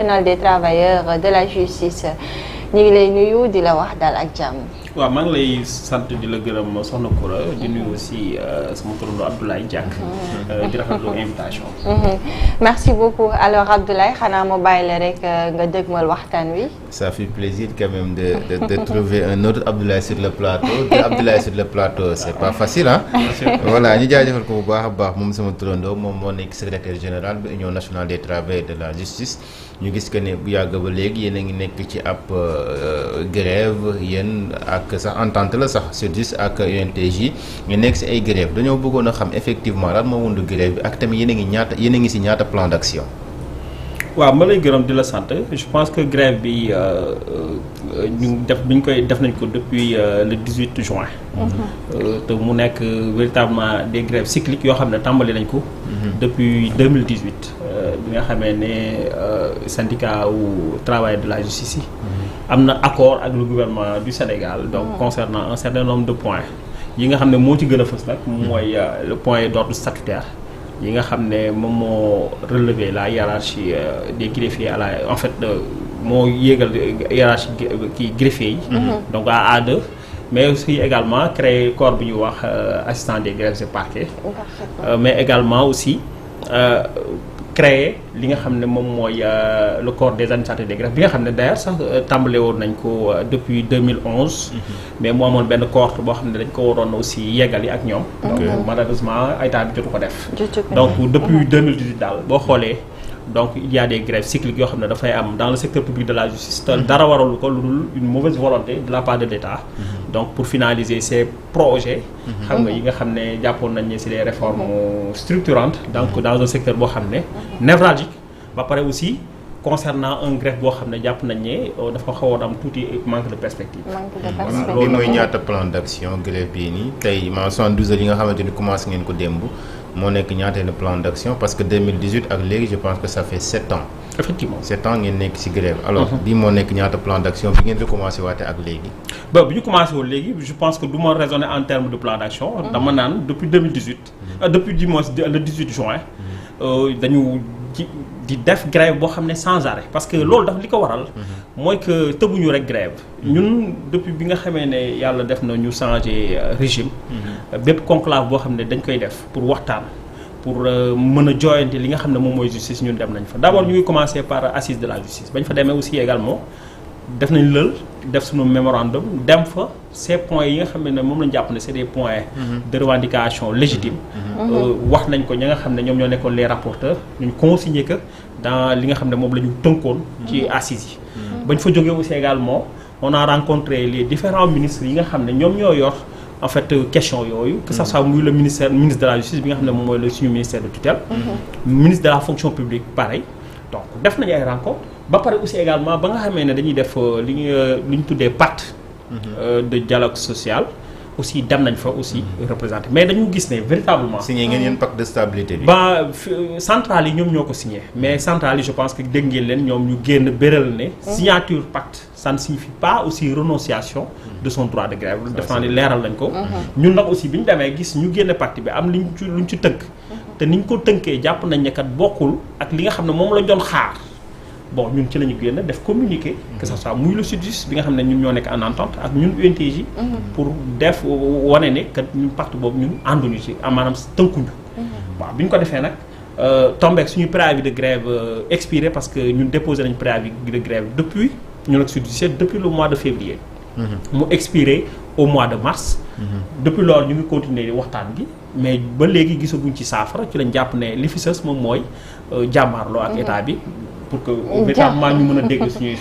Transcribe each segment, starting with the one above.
national des travailleurs de la justice ñu ngi lay nuyu di la wax daal ak jàmm. waaw maa ngi lay sant di la gërëm soxna Koura di nuyu aussi sama turando Abdoulaye Diack di rafetlu invitation. merci beaucoup alors Abdoulaye xanaa ma bàyyi la rek nga dëgmal waxtaan wi. ça fait plaisir quand même de trouver un autre Abdoulaye sur le plateau te Abdoulaye sur le plateau c'est pas facile ah. voilà ñu jaajëfal ko bu baax a baax moom sama turando moom moo nekk secrétaire général bu Union nationale des travailleurs de la justice ñu gis que ne bu yàgg ba léegi yéen a ngi nekk ci ab grève yéen ak sax entente la sax SYTJUST ak UNTJ ñu nekk si ay grève dañoo bëggoon a xam effectivement lan moo wundu grève bi ak tamit yéen a ngi si ñaata plan d'action. waaw ma lay gërëm di la sant je pense que grève bi ñu def nañ ko depuis le 18 juin. te mu nekk véritablement des grèves cycliques yoo xam ne tàmbali nañ ko. depuis 2018 bi nga xamee ne syndicat wu travail de la justice yi. am na accord ak le gouvernement du Sénégal donc concernant un certain nombre de points yi nga xam ne moo ci gën a fës nag mooy le point d'ordre statutaire. yi nga xam ne moom moo relever la hiérarchie des greffiers à la en fait moo yéegal hiérarchie kii greffiers yi. donc à A2 mais aussi également créer corps bu ñuy wax assistant des greffes et parquets. mais également aussi créer li nga xam ne moom mooy le corps des administrateurs des greffes bi nga xam ne d'ailleurs sax tàmbale woon nañ ko depuis 2011. mais mu amoon benn cohorte boo xam ne dañ ko waroon aussi yeggali ak ñoom. donc malheureusement état bi jotu ko def. donc depuis 2018 daal boo xoolee donc il y a des grèves cycliques yoo xam ne dafay am dans le secteur public de la justice. te dara waralu ko lu dul une mauvaise volonté de la part de l'État. donc pour finaliser ces projets. xam nga yi nga xam ne jàppoon nañ ne c'est des réformes structurantes donc dans un secteur boo xam ne névralgique ba pare aussi concernant un greffe boo xam ne jàpp nañ ne dafa xawoon am tuuti manque de perspective. loolu mooy ñaata plan d'action greffe bii nii tey ma 72 heures yi nga xamante ni commencé ngeen ko démb moo nekk ñaateelu plan d'action parce que 2018 ak léegi je pense que ça fait 7 ans. effectivement 7 ans ngeen nekk ci grève. alors bii moo nekk ñaata plan d'action bi ngeen recommencé waate ak léegi. ba bi ñu commencé woon léegi je pense que du ma raisonner en termes de plan d'action. dama naan depuis 2018. depuis du moins le 18 juin. dañu di def grève boo xam ne sans arrêt parce que loolu daf li ko waral. mooy que tëbuñu rek grève. ñun depuis bi nga xamee ne yàlla def na ñu changer régime. bépp conclave boo xam ne dañ koy def pour waxtaan. pour mën a jooyante li nga xam ne moom mooy justice ñun dem nañ fa d'abord ñu ngi commencer par assise de la justice bañ fa demee aussi également def nañ lël def suñu mémorandum dem fa ces points yi nga xam ne moom lañ jàpp ne c'est des points de revendication légitime wax nañ ko ña nga xam ne ñoom ñoo nekkoon les rapporteurs ñu consigné que dans li nga xam ne moom la ñu tënkoon ci assises yi bañ fa jógee aussi également on a rencontré les différents ministres yi nga xam ne ñoom ñoo yor en fait question yooyu que ça soit muy le ministre de la justice bi nga xam ne moom mooy le suñu ministère de tutelle ministre de la fonction publique pareil donc def nañu ay rencontres ba pare aussi également ba nga xamee ne dañuy def li ñu tuddee pacte de dialogue social aussi dem nañ fa aussi représenté mais dañu gis ne véritablement signé ngeen yeen pacte de stabilité bi. ba centrales yi ñoom ñoo ko signé mais centrales yi je pense que dégg ngeen leen ñoom ñu génn béral ne signature pacte ça ne signifie pas aussi renonciation de son droit de grève def naa ni leeral nañ ko ñun nag aussi bi ñu demee gis ñu génne pacte bi am luñ ci tënk te niñ ko tënkee jàpp nañ ne kat bokkul ak li nga xam ne moom lañ doon xaar bon ñun ci la ñu génn def communiqué que ça soit muy le SYTJUST bi nga xam ne ñun ñoo nekk en entente ak ñun UNTJ pour def wane ne kat ñun pacte boobu ñun ànduñu ci maanaam tënkuñu waaw bi ñu ko defee nag tombé ak suñu préavis de grève expiré parce que ñun déposé nañ préavis de grève depuis ñun ak SYTJUST depuis le mois de février mu expiré au mois de mars depuis loolu ñu ngi continuer waxtaan gi mais ba léegi gisaguñ ci saafara ci lañ jàpp ne li fi sës moom mooy jàmmaarloo ak état bi pour que véritablement ñu mën a dégg suñuy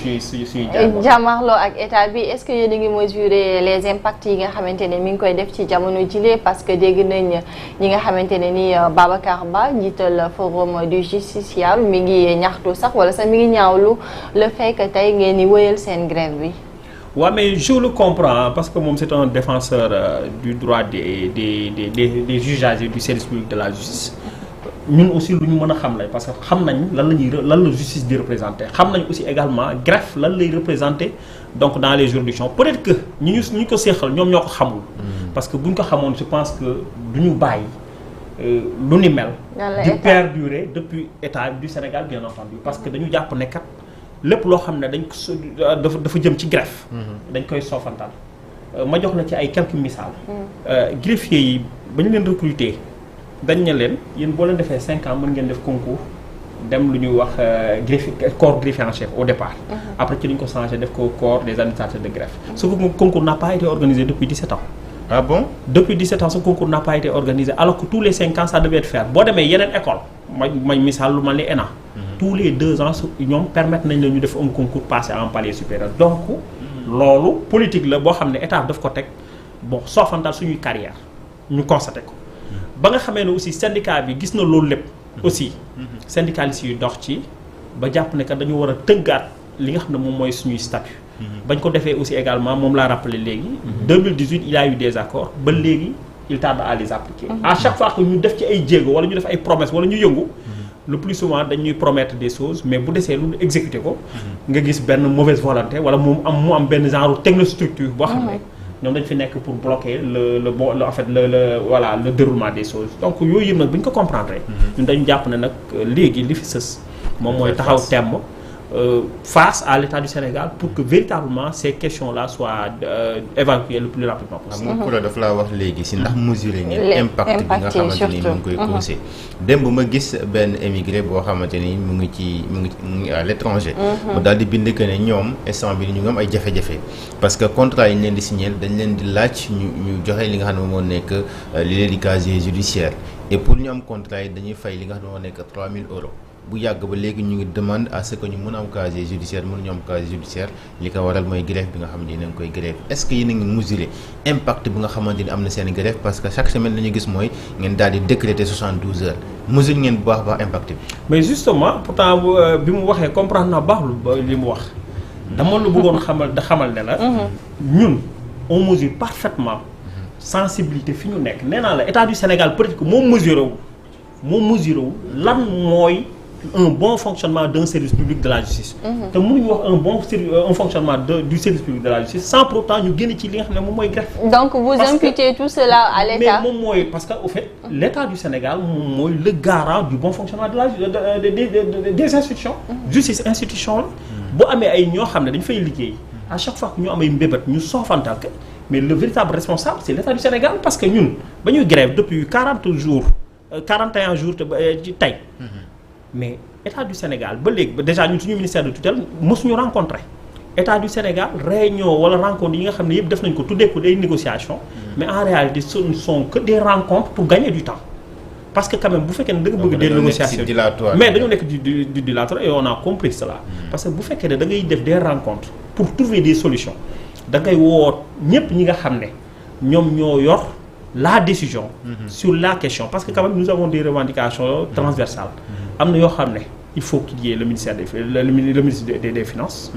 jàmmaarloo ak état bi est-ce que yéen a ngi mesurer les impacts yi nga xamante ne mi ngi koy def ci jamono jile parce que dégg nañ ñi nga xamante ne ni Babacar Ba njiital forum du justiciable mi ngi ñaxtu sax wala sax mi ngi ñaawlu le fait que tey ngeen di wëyal seen grève bi. waaw mais je le comprends parce que moom c'est un défenseur du droit des usagers du service public de la justice. ñun aussi lu ñu mën a xam la parce que xam nañ lan la justice di représenter xam nañ aussi également greffe lan lay représenter donc dans les juridictions peut-être que ñu ko seexal ñoom ñoo ko xamul. parce que buñ ko xamoon je pense que du ñu bàyyi lu ni mel. di perdurer depuis état du Sénégal bien entendu parce que dañu jàpp ne kat lépp loo xam ne dañ ko dafa jëm ci greffe. dañ koy soofantal. ma jox la ci ay quelques misaal. greffier yi ba ñu leen recruter dañ ne leen yéen boo leen defee 5 ans mën ngeen def concours dem lu ñuy wax corps greffier en chef au départ. après ci lañ ko changé def ko corps des administrateurs de greffe. Ce concours n'a pas été organisé depuis 17 ans. Ah bon? Depuis 17 ans ce concours n'a pas été organisé alors que tous les 5 ans ça devait être fait boo demee yeneen école may misaal lu mel ni ENA. tous les 2 ans ñoom permettre nañ la ñu def un concours passer en palier supérieur donc. loolu politique la boo xam ne état daf ko teg bon soofantal suñuy carrière ñu constaté ko ba nga xamee ne aussi syndicat bi gis na loolu lépp aussi syndicalistes yu dox ci ba jàpp ne que dañu war a tëggaat li nga xam ne moom mooy suñuy statut bañ ko defee aussi également moom laa rappelé léegi 2018 il y a eu des accords ba léegi il tarde à les appliquer à chaque fois que ñu def ci ay jéego wala ñu def ay promesses wala ñu yëngu le plus souvent dañuy promettre des choses mais bu desee lu exécuter ko nga gis benn mauvaise volonté wala mu am benn genre technostructure boo xam ne ñoom dañ fi nekk pour bloquer en fait le déroulement des choses donc yooyu yëpp nag bu ñu ko comprendre ñun dañu jàpp ne nag léegi li fi sës moom mooy taxaw temm face à l'État du Sénégal pour que véritablement ces questions-là soient évacuées le plus rapidement possible. am na dafa laa wax léegi si ndax mesurer ngeen impact bi nga xamante ni mu ngi koy causé. démb ma gis benn émigré boo xamante ni mu ngi à l'étranger. mu daal di bind que ne ñoom instant bi ñu ngi am ay jafe-jafe parce que contrat yi ñu leen di signer dañ leen di laaj ñu joxe li nga xam ne moo nekk li leen di casier judiciaire et pour ñu am contrat yi dañuy fay li nga xam ne moo nekk 3000 euros. bu yàgg ba léegi ñu ngi demande à ce que ñu mën a am casier judiciaire mënuñu am casier judiciaire li ko waral mooy grève bi nga xam ne yéen a ngi koy grève est-ce que yéen a ngi mesurer impact bi nga xamante ni am na seen grève parce que chaque semaine la ñu gis mooy ngeen daal di décréter 72 heures mesure ngeen bu baax baax impact bi. mais justement pourtant bi mu waxee comprendre naa baax li mu wax dama lu bëggoon xamal ne la. ñun on mesure parfaitement sensibilité fi ñu nekk nee naa la état du Sénégal peut-être que moom mesuré wu lan mooy. un bon fonctionnement d'un service public de la justice. te mënuñu wax un fonctionnement du service public de la justice sans pour autant ñu génn ci li nga xam ne moom mooy greffe. donc vous imputez tout cela à l'État. mais moom mooy parce que au fait l'État du Sénégal moom mooy le garant du bon fonctionnement des institutions. justice institution la. bu amee ay ñoo xam ne dañu fay liggéey à chaque fois que ñu am ay mbébét ñu soofantal que mais le véritable responsable c'est l'État du Sénégal parce que ñun ba ñuy grève depuis 41 jours ci tey. mais état du Sénégal ba léegi déjà ñun suñu ministère de tutelle mosuñu rencontrer état du Sénégal réunion wala rencontre yi nga xam ne yëpp def nañ ko tuddee ko des négociations mais en réalité ce ne sont que des rencontres pour gagner du temps parce que quand même bu fekkee ne da nga bëgg des négociations mais dañoo nekk du dilatoire et on a compris cela parce que bu fekkee ne da ngay def des rencontres pour trouver des solutions da ngay woo ñëpp ñi nga xam ne ñoom ñoo yor la décision sur la question parce que quand même nous avons des revendications transversales am na yoo xam ne il faut qu'il y ait le ministère le ministre des finances.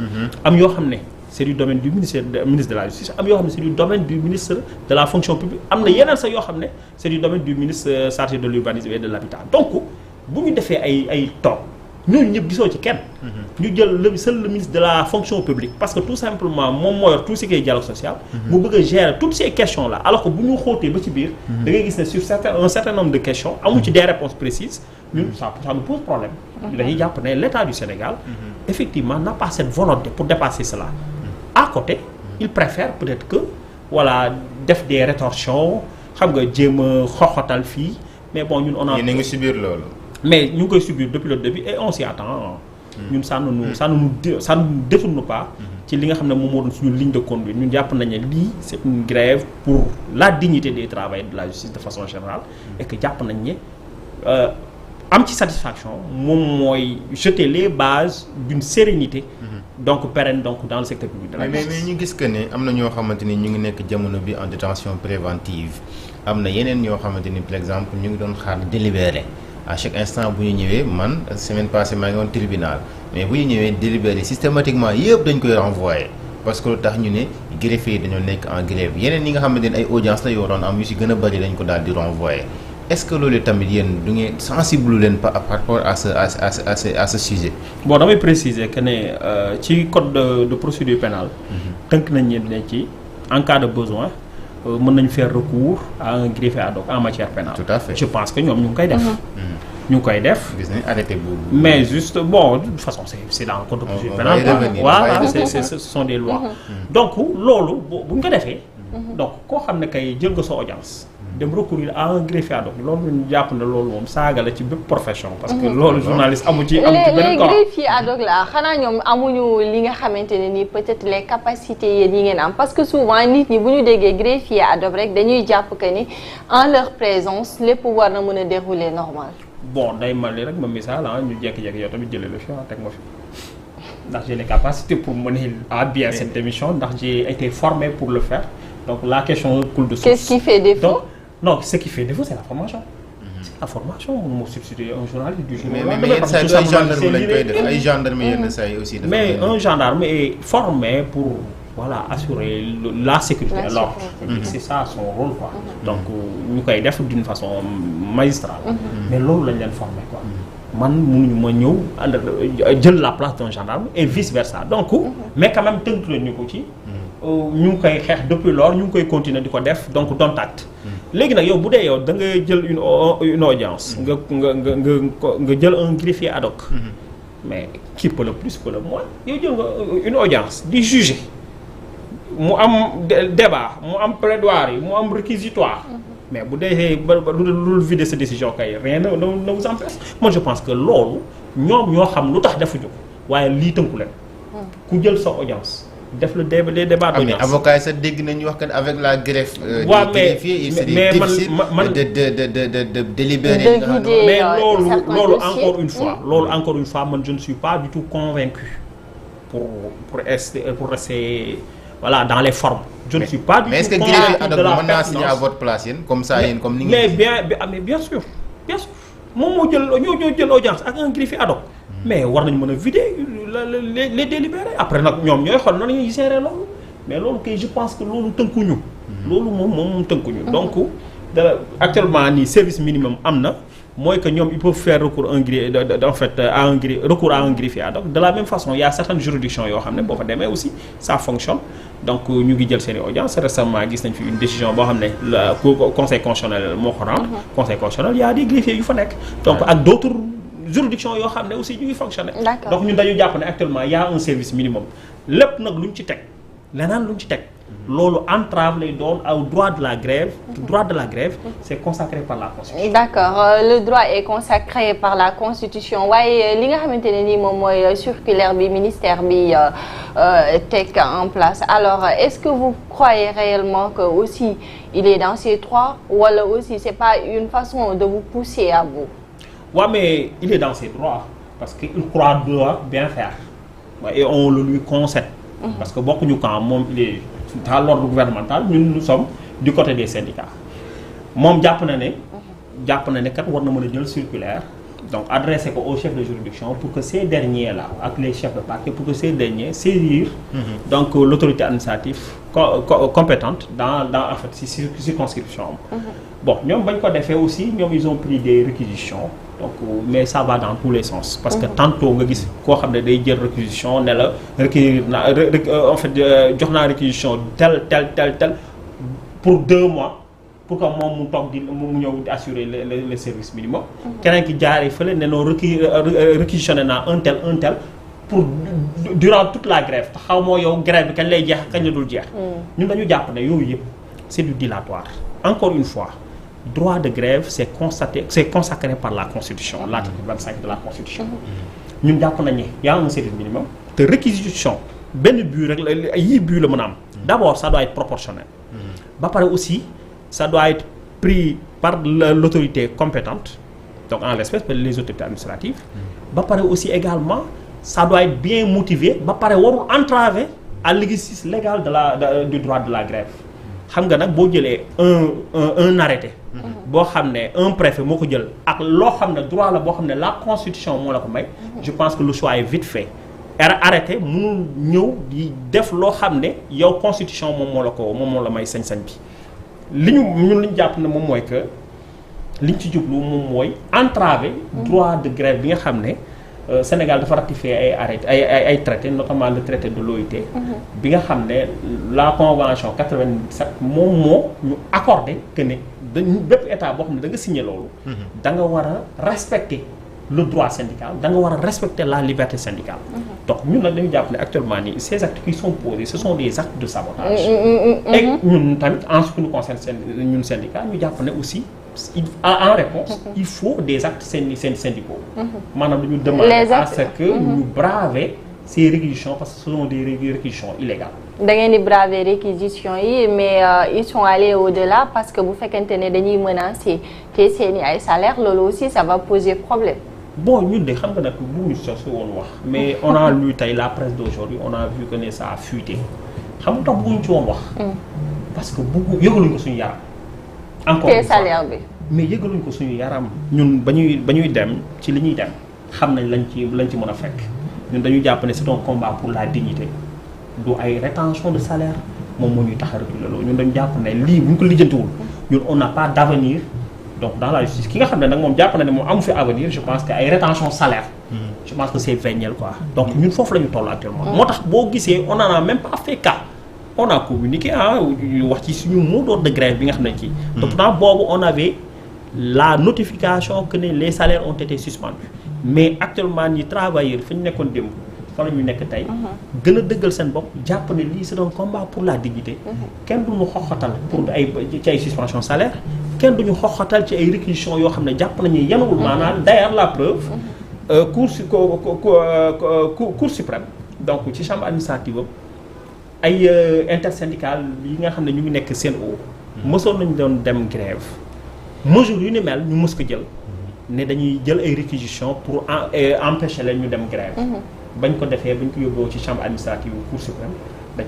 am yoo xam ne c'est du domaine du ministre de la justice am yoo xam ne c'est du domaine du ministre de la fonction publique am na yeneen sax yoo xam ne c'est du domaine du ministre chargé de l'urbanisme et de l'habitat donc bu ñu defee ay toog ñooñu ñëpp gisoo ci kenn. ñu jël seul le ministre de la fonction publique parce que tout simplement moom moo yor tout ce qui est dialogue social. mu bëgg a gérer toutes ces questions là alors que bu ñu xóotee ba ci biir. da ngay gis ne sur un certain nombre de questions amu ci des réponses précises ñun ça nous pose problème. dañuy jàpp ne l'État du Sénégal. effectivement n'a pas cette volonté pour dépasser cela. à côté il préfère peut-être que voilà def des rétorsions xam nga jéem a xoxotal fii mais bon ñun on a. yéen a ngi subir loolu. mais ñu ngi koy subir depuis le début et on s'y attend ñun ça ne nous détourne pas ci li nga xam ne moom moo doon suñu ligne de conduite ñun jàpp nañ ne lii c'est une grève pour la dignité des travailleurs de la justice de façon générale et que jàpp nañ ne am ci satisfaction moom mooy jeter les bases d'une sérénité donc pérenne donc dans le secteur public de la justice. mais ñu gis que ne am na ñoo xamante ni ñu ngi nekk jamono bi en détention préventive am na yeneen ñoo xamante ni par exemple ñu ngi doon xaar délibéré à chaque instant bu ñu ñëwee man semaine passée maa ngi woon tribunal mais bu ñu ñëwee délibéré systématiquement yëpp dañ koy renvoyer parce que lu tax ñu ne greffier yi dañoo nekk en grève yeneen yi nga xamante ne ay audience la yoo doon am yu si gën a bari dañ ko daal di renvoyer est-ce que loolu tamit yéen du ngeen sensible leen par rapport à ce sujet. bon damay préciser que ne ci code de procédure pénale tënk nañ ne ci en cas de besoin mën nañu faire recours à un greffier ad hoc en matière pénale. Tout à fait. Je pense que ñoom ñu ngi koy def. ñu ngi koy def. gis nañ arrêté boobu. mais juste bon de toute façon c'est dans le code de procédure pénale. Voilà ce sont des lois. donc loolu bu ñu ko defee. donc koo xam ne kay jël nga sa audience. dem recourir à un greffier ad hoc loolu ñu jàpp ne loolu moom saaga la ci bépp profession. parce que loolu journaliste amu ci benn les greffiers ad hoc là xanaa ñoom amuñu li nga xamante ne nii peut-être les capacités yéen yi ngeen am parce que souvent nit ñi bu ñu déggee greffier ad hoc rek dañuy jàpp que ni en leur présence lépp war na mën a dérouler normal. bon day mal rek ma misaal ñu jékki-jékki yow tamit jëlee le fi teg ma fi ndax j'ai les capacités pour mener à bien cette émission ndax j'ai été formé pour le faire donc la question coule de source. Qu'est-ce qui fait défaut? Donc, non, ce qui fait défaut c'est la formation. C'est la formation moo substituer un journaliste du journal. mais yenn saa yi ay gendarme lañ koy def ay gendarme yenn saa yi aussi. mais un gendarme est formé pour voilà assurer la sécurité et l'ordre. C'est ça son rôle quoi. donc ñu koy def d'une façon magistrale. mais loolu lañ leen formé quoi. man mënuñu ma ñëw jël la place d'un gendarme et vice versa donc mais quand même tënk la ñu ko ci. ñu ngi koy xeex depuis lors ñu ngi koy continuer di ko def donc don't act. léegi nag yow bu dee yow da nga jël une audience. nga jël un greffier ad hoc. mais qui peut le plus peut le moins yow jël nga une audience di juger mu am débat mu am plaidoirie mu am réquisitoire. mais bu dee ba lu vider sa décision kay rien ne vous empêche. moi je pense que loolu ñoom ñoo xam lu tax defuñu ko waaye lii tënku leen. ku jël sa audience. def le débat d'audience. mais avocat yi sax dégg nañu wax que avec la greffe. waaw mais de délibérer. mais loolu encore une fois man je ne suis pas du tout convaincu pour rester voilà dans les formes. je ne suis pas du tout convaincu. mais est-ce que greffier ad hoc mën naa signer à votre place yéen comme ça yéen comme ni ngeen. mais bien sûr moom moo jël audience ak un greffier ad hoc. mais war nañu mën a vider les délibérés après nag ñoom ñooy xool noonu ñuy gérer loolu mais loolu kay je pense que loolu tënkuñu. loolu moom tënkuñu. donc actuellement nii service minimum am na mooy que ñoom ils peuvent faire recours à un greffier ad hoc de la même façon il y a certaines juridictions yoo xam ne boo fa demee aussi ça fonctionne donc ñu ngi jël seen i audience récemment gis nañ fi une décision boo xam ne le conseil constitutionnel moo ko rendre. conseil constitutionnel il y a des greffiers yu fa nekk. donc ak d'autres juridiction yoo xam ne aussi ñu ngi fonctionner. donc ñun dañu jàpp ne actuellement y a un service minimum lépp nag lu ñu ci teg leneen lu ñu ci teg loolu entrave lay doon au droit de la grève. le droit de la grève c'est consacré par la constitution. d'accord le droit est consacré par la constitution waaye li nga xamante ne nii moom mooy circulaire bi ministère bi teg en place alors est-ce que vous croyez réellement que aussi il est dans ses droits wala aussi c'est pas une façon de vous pousser à bout. Ouais, mais il est dans ses droits parce qu'il croit devoir bien faire et on le lui concède. Parce que bokkuñu camp moom il est dans l'ordre gouvernemental ñun nous sommes du côté des syndicats moom jàpp na ne kat war na mën a jël circulaire donc adressé ko au chef de juridiction pour que ces derniers là ak les chefs de parquet pour que ces derniers saisir donc l'autorité administrative compétente dans en fait ci circonscription am. bon ñoom bañ ko defee aussi ñoom ils ont pris des réquisitions donc mais ça va dans tous les sens. parce que tantôt nga gis koo xam ne day jël réquisition ne la requérir na en fait jox naa réquisition tel pour 2 mois pour que moom mu toog mu ñëw assurer le service minimum. keneen ki jaaree fële ne noo réquisitionné naa un tel pour durant toute la grève te xaw moo yow grève bi kañ lay jeex kañ la dul jeex. ñun dañu jàpp ne yooyu yëpp c'est du dilatoire encore une fois. droit de grève c'est consacré par la constitution l'article 25 de la constitution ñun jàpp nañ ne y a un service minimum te réquisition benn but rek la yii but la mën a am d'abord ça doit être proportionnel ba pare aussi ça doit être pris par l'autorité compétente donc en l'espèce les autorités administratives ba pare aussi également ça doit être bien motivé ba pare warul entraver à l'exercice légal du droit de la grève xam nga nag boo jëlee un arrêté boo xam ne un préfet moo ko jël ak loo xam ne droit la boo xam ne la constitution moo la ko may je pense que le choix est vite fait arrêté mënul ñëw di def loo xam ne yow constitution moom moo la may sañ-sañ bi ñun li ñu jàpp ne moom mooy que liñ ci jublu moom mooy entraver droit de grève bi nga xam ne Sénégal dafa ratifié ay traités notamment le traité de l'OIT. bi nga xam ne la convention 97 moom moo ñu accordé que ne dañu bépp état boo xam ne da nga signé loolu. da nga war a respecter le droit syndical da nga war a respecter la liberté syndicale. donc ñun nag dañu jàpp ne actuellement nii ces actes qui sont posés ce sont des actes de sabotage. et ñun tamit en ce qui nous concerne ñun syndicat ñu jàpp ne aussi. En réponse, il faut des actes syndicaux. Maanaam dañu demander à ce que ñu braver ces réquisitions parce que ce sont des réquisitions illégales. da ngeen di braver réquisitions yi mais ils sont allés au-delà parce que bu fekkente ne dañuy menacer te seeni ay salaires loolu aussi ça va poser problème. bon ñun de xam nga nag bu ñu sos woon wax mais on a lu tey la presse d'aujourd'hui on a vu que ne ça a fuité xam nga tax bëgguñu ci woon wax. parce que yëgaluñ ko suñu yaram. encore une fois salaire bi. mais yëgaluñ ko suñu yaram. ñun ba ñuy dem ci li ñuy dem xam nañ lañ ci mën a fekk ñun dañu jàpp ne c'est un combat pour la dignité du ay rétention de salaire moom moo ñuy tax a reculer loolu ñun dañu jàpp ne lii bu ñu ko lijjantiwul ñun on n'a pas d'avenir donc dans la justice ki nga xam ne nag moom jàpp na ne moom amu fi avenir je pense que ay rétention salaire je pense que c'est véniel quoi donc ñun foofu la ñu toll actuellement. moo tax boo gisee on en a même pas fait cas. on a communiqué wax ci suñu mot d'ordre de grève bi nga xam ne ci. te pourtant boobu on avait la notification que les salaires ont été suspendus mais actuellement ñi travailleurs fi ñu nekkoon démb fa la ñu nekk tey. gën a dëggal seen bopp jàpp ne lii c'est un combat pour la dignité. kenn duñu xoxatal pour ci ay suspension salaire kenn duñu xoxatal ci ay réquisitions yoo xam ne jàpp nañu yenuwul maanaam d'ailleurs la preuve cour suprême donc ci chambre administrative ay intersyndical yi nga xam ne ñu ngi nekk CNO mësoon nañu doon dem grève mesure yu ni mel ñu mës ko jël ne dañuy jël ay réquisitions pour empêcher leen ñu dem grève bañ ko defee bañ ko yóbboo ci chambre administrative cour suprême dañ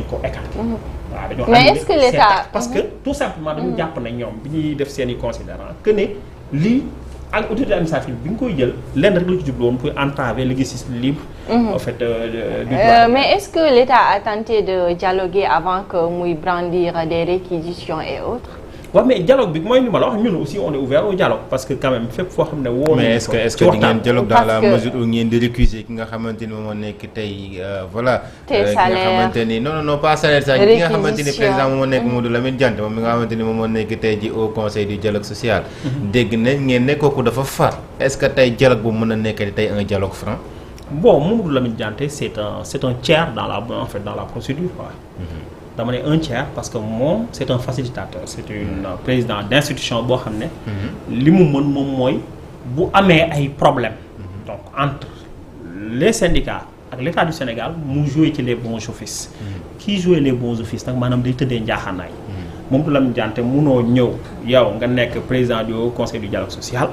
ko écarté waaw dañoo mais est-ce que l'État parce que tout simplement dañu jàpp ne ñoom bi ñuy def seen i considérant que ne lii ak autorité administrative bi nga koy jël lenn rek la ci jublu woon pour entraver l'exercice libre en fait du droit. Mais est-ce que l'État a tenté de dialoguer avant que muy brandir des réquisitions et autres? waaw mais dialogue bi mooy li ma la wax ñun aussi on est ouvert au dialogue parce que quand même fépp foo xam ne woo mais est-ce que di ngeen dialogue dans la mesure où ngeen di récuser ki nga xamante ni moom moo nekk tey voilà. tey salaire ki nga xamante ni non pas salaire sax ki nga xamante ni président moom moo nekk Mamadou Lamine Diante moom mi nga xamante ni moom moo nekk tey ji au conseil du dialogue social. dégg nañ ngeen ne kooku dafa far. est-ce que tey dialogue bu mën a nekk tey un dialogue franc. bon Mamadou Lamine Diante c'est un tiers dans la procédure quoi. dama ne un tiers parce que moom c'est un facilitateur c'est un président d'institution boo xam ne li mu mën moom mooy bu amee ay problèmes donc entre les syndicats ak l'État du Sénégal mu jouer ci les bons offices kii jouer les bons offices nag maanaam day tëddee njaaxaanaay moom du Lamine Diante munoo ñëw yow nga nekk président du conseil du dialogue social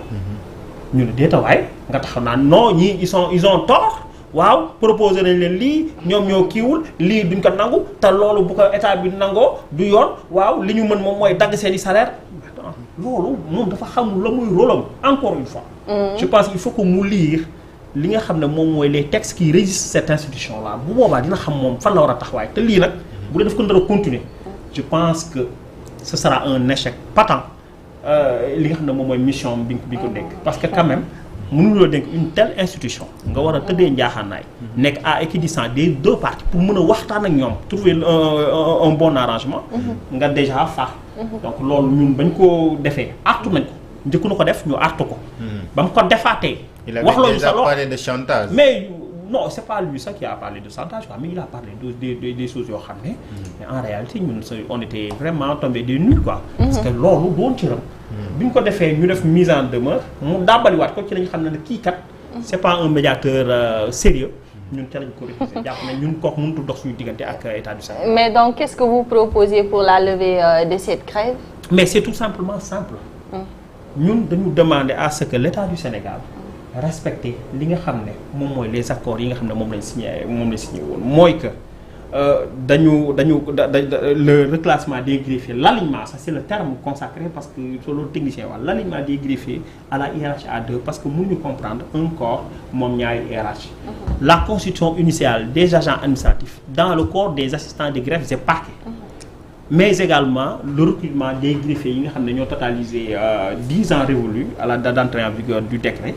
ñu ne déetawaay nga taxaw naa non ñii ils ont tort waaw proposé nañ leen lii ñoom ñoo kiiwul lii duñ ko nangu te loolu bu ko état bi nangoo du yoon waaw li ñu mën moom mooy dagg seeni salaire loolu moom dafa xamul la muy rôle am encore une fois je pense qu'il faut que mu lire li nga xam ne moom mooy les textes qui régissent cette institution là bu boobaa dina xam moom fan la war a taxawaay te lii nag bu dee daf ko nar a continuer je pense que ce sera un échec patent li nga xam ne moom mooy mission bi ko dénk parce que quand même mënuloo dénk une telle institution nga war a tëddee njaaxaanaay nekk à équidistance des deux parties pour mën a waxtaan ak ñoom trouver un bon arrangement nga déjà faax donc loolu ñun bañ ko defee artu nañ ko njëkku na ko def ñu artu ko ba mu ko defaatee wax loolu sa parlé de chantage mais non c'est pas lui ça qui a parlé de chantage quoi mais il a parlé des choses yoo xam ne mais en réalité ñun on était vraiment tombé des nues quoi parce que loolu doon ci ram bi ñu ko defee ñu def mise en demeure mu dàbbaliwaat ko ci lañu xam ne kii kat c'est pas un médiateur sérieux ñun ca lañ ko récusé jàpp ne ñun kooku mënutul dox suñu diggante ak état du Sénégal. mais donc qu'est-ce que vous proposez pour la levée de cette grève? mais c'est tout simplement simple ñun dañu demander à ce que l'état du Sénégal respecter li nga xam ne moom mooy les accords yi nga xam ne moom lañ signé woon mooy que le reclassement des greffiers l'alignement ça c'est le terme consacré parce que solo technicien wala l'alignement des greffiers à la hiérarchie A2 parce que mënuñu comprendre un corps moom ñaari hiérarchie la constitution initiale des agents administratifs dans le corps des assistants de greffe c'est parquet mais également le recrutement des greffiers yi nga xam ne ñoo totalisé 10 ans révolus à la date d'entrée en vigueur du décret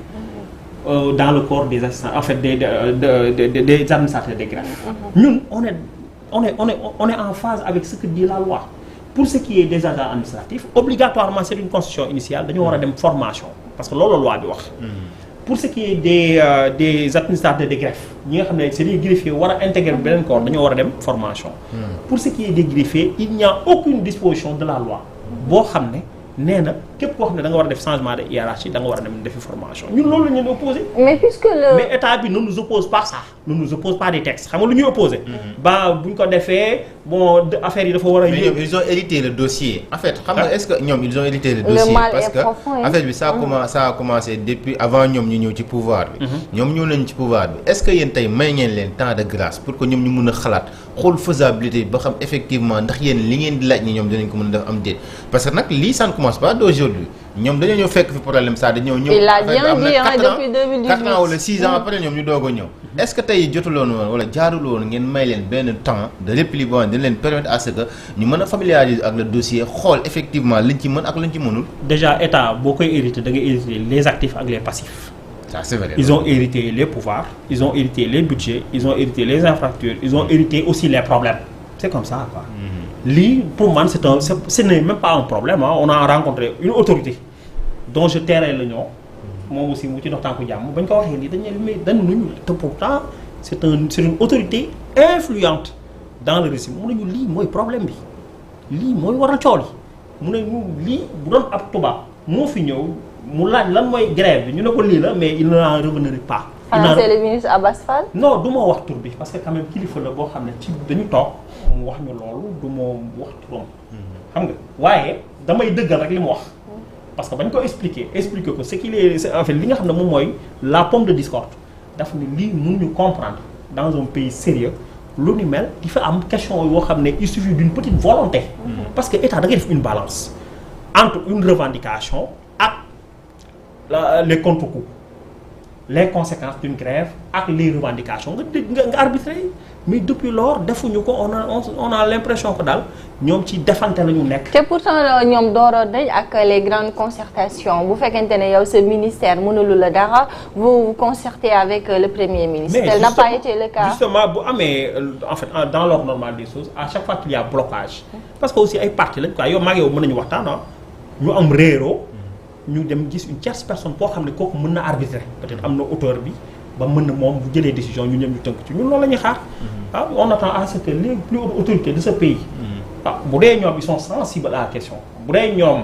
dans le corps des assistants, en fait des administrateurs des greffes. Ñun on est en phase avec ce que dit la loi. Pour ce qui est des agents administratifs, obligatoirement c'est une constitution initiale dañu war a dem formation parce que loolu loi bi wax. Pour ce qui est des administrateurs de greffe ñi nga xam ne c'est des greffiers war a intégrer beneen corps dañoo war a dem formation. Pour ce qui est des greffiers il n'y a aucune disposition de la loi boo xam ne nee na képp koo xam ne da nga war a def changement de hiérarchie da nga war a dem defi formation ñun loolu la ñu leen opposé. mais état bi ne nous oppose pas ça ne nous oppose pas des textes xam nga lu ñuy opposé. ba bu ñu ko defee bon affaire yi dafa war a. mais ñoom ils ont hérité le dossier. en fait xam nga est-ce que ñoom ils ont hérité le dossier. parce que affaire bi ça a commencé depuis avant ñoom ñu ñëw ci pouvoir bi. ñoom ñëw nañu ci pouvoir bi est-ce que yéen tey may ngeen leen temps de grâce pour que ñoom ñu mun a xalaat xool faisabilité ba xam effectivement ndax yéen li ngeen di laaj ni ñoom dinañ ko mën a def am déet parce que nag lii ça ne commence pas d'aujourd'hui ñoom dañoo ñëw fekk fi problème ça dañoo ñëw. il a bien dit depuis 2018 4 ans wala 6 ans après ñoom ñu doog a ñëw. est-ce que tey jotuloon woon wala jaarul woon ngeen may leen benn temps de répli boo xam ne dañ leen permettre à ce que ñu mën a familiariser ak le dossier xool effectivement liñ ci mën ak liñ ci mënul. déjà état boo koy hériter da ngay hériter les actifs ak les passifs. ça c'est vrai. Ils ont hérité les pouvoirs, ils ont hérité les budgets, ils ont hérité les infrastructures, ils ont hérité aussi les problèmes. C'est comme ça quoi. Lii pour man ce n'est même pas un problème hein. On a rencontré une autorité dont je tairai le nom moom aussi mu ci dox tànku jàmm bañ ko waxee nii dañ ne mais dañu nuñu te pourtant c'est une autorité influente dans le régime mu ne ñu lii mooy problème bi lii mooy waral coow li mu ne ñu lii bu doon ab tubaab moo fi ñëw mu laaj lan mooy grève bi ñu ne ko lii la mais il n'en reviendrait pas. c'est le ministre Abass Fall. non du ma wax tur bi parce que quand même kilifa la boo xam ne ci dañu toog mu wax ñu loolu du ma wax turam. xam nga waaye damay dëggal rek li mu wax. parce que bañ ko expliquer ko ce qu'il est en fait li nga xam ne moom mooy la pomme de discorde dafa ne lii mënuñu comprendre dans un pays sérieux lu ni mel di fa am question yoo xam ne il suffit d'une petite volonté. parce que état da ngay def une balance entre une revendication ak les contre-coups les conséquences d'une grève ak les revendications nga arbitrer mais depuis lors defuñu ko on a l'impression que daal ñoom ci defante la ñu nekk. te pourtant ñoom dooroon nañ ak les grandes concertations bu fekkente ne yow sa ministère mënulu la dara vous concertez avec le premier ministre. tel n'a pas été le cas. justement bu amee en fait dans l'ordre normal des choses à chaque fois qu'il y a blocage. parce que aussi ay parti lañ quoi yow maa ngi yow mën nañu waxtaan ñu am réeroo. ñu dem gis une tierce personne boo xam ne kooku mën na arbitrer peut-être am na auteur bi ba mën na moom bu jëlee décision ñu ñëm ñu tënk ci ñun loolu la ñuy xaar. On attend à ce que les plus hautes autorités de ce pays. bu dee ñoom ils sont sensibles à la question bu dee ñoom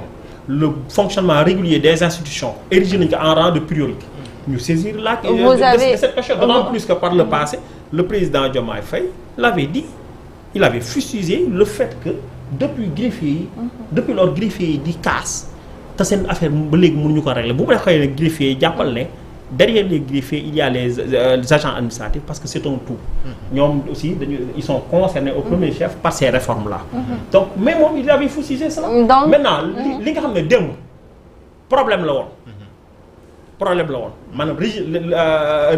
le fonctionnement régulier des institutions érigé nañu ko en rang de priorité. ñu saisir la de cette question d'autant plus que par le passé le président Diomaye Faye l'avait dit il avait fustigé le fait que depuis greffier yi. depuis lors greffier yi di casse. te seen affaire ba léegi mënuñu ko régler bu ma xëy na greffier yi jàppal ne derrière les greffiers il y a les agents administratifs parce que c'est un tout. ñoom aussi ils sont concernés au premier chef par ces réformes là. donc mais moom il avait fustigé ça. maintenant li nga xam ne démb problème la woon. maanaam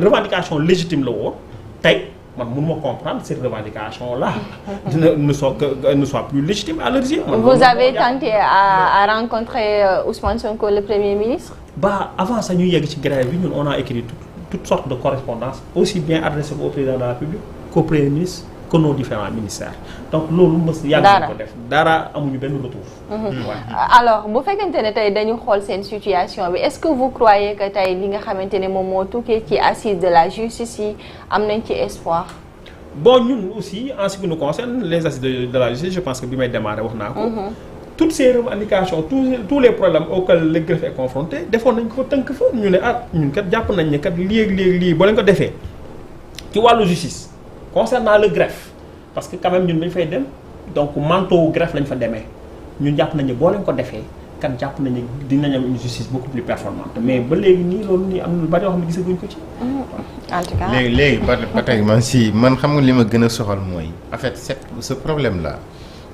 revendication légitime la woon tey. man mënuma comprendre cette revendication là ne soit plus légitime à l'origine. Vous avez tenté à rencontrer Ousmane Sonko le Premier ministre? Avant ça ñu yegg ci grève bi ñun on a écrit toutes sortes de correspondances aussi bien adressées au président de la République qu'au Premier ministre que nos différents ministères donc loolu mës yàgg nañu ko def dara amuñu benn retour. alors bu fekkente ne tey dañu xool seen situation bi est-ce que vous croyez que tey li nga xamante ne moom moo tukkee ci assise de la justice yi am nañ ci espoir. bon ñun aussi en ce qui nous concerne les assises de la justice je pense que bi may démarrer wax naa ko. toutes ces revendications tous les problèmes auxquels le greffe est confronté defoon nañ ko fa tënk fa ñu ne ñun kat jàpp nañ ne kat léegi boo leen ko defee ci wàllu justice. concernant le greffe parce que quand même ñun dañ fay dem donc manteau greffe lañ fa demee ñun jàpp nañu boo leen ko defee kan jàpp nañu dinañ am une justice beaucoup plus performante mais ba léegi nii loolu nii am na lu bari yoo xam ne gisaguñ ko ci. en tout cas léegi ba tey man xam nga li ma gën a soxal mooy en fait ce problème là